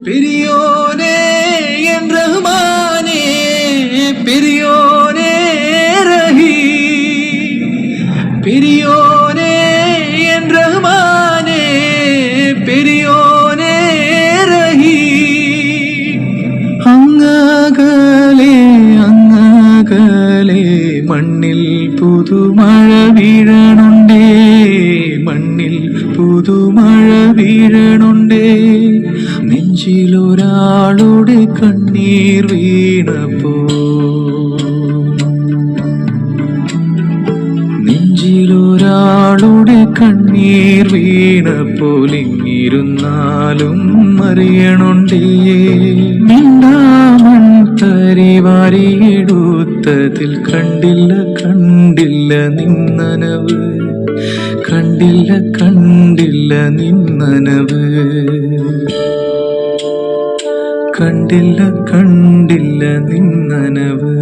பெரியோனே என் ரஹ்மானே, பெரியோனே ரஹீம், பெரியோனே என் ரஹ்மானே, பெரியோனே ரஹீம். അങ്ങകലെ അങ്ങകലെ മണ്ണിൽ പുതുമഴ വീഴണുണ്ടേ, മണ്ണിൽ പുതുമഴ വീഴണുണ്ടേ. നെഞ്ചിലൊരാളുടെ കണ്ണീർ വീണപ്പോ, നെഞ്ചിലൊരാളുടെ കണ്ണീർ വീണപ്പോൾ ഇങ്ങിരുന്നാലും അറിയണുണ്ടേ. മിണ്ടാമൺ തരിവാരിയെടുത്തതിൽ കണ്ടില്ല കണ്ടില്ല നിന്നനവ്, കണ്ടില്ല കണ്ടില്ല നിന്നനവ്, കണ്ടില്ല കണ്ടില്ല നിന്നനവ്.